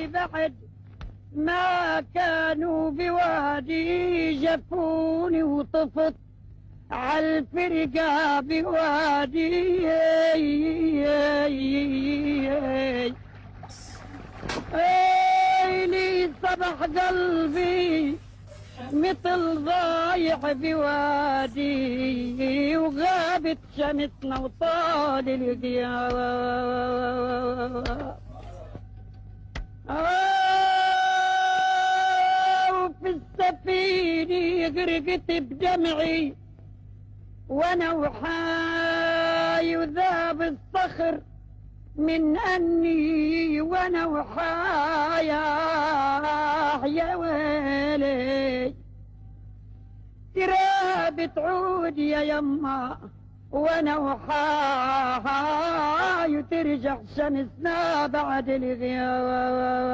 اللي بعد ما كانوا بوادي جفوني وطفت عالفرقة بوادي لي صبح قلبي مثل ضايع بوادي وغابت شمسنا وطال القيام وفي السفينة غرقت بدمعي وانا وحاي وذاب الصخر من اني وانا وحاي يا ويلي تراب تعود يا يما وانا وحاي وترجع شمسنا بعد الغياب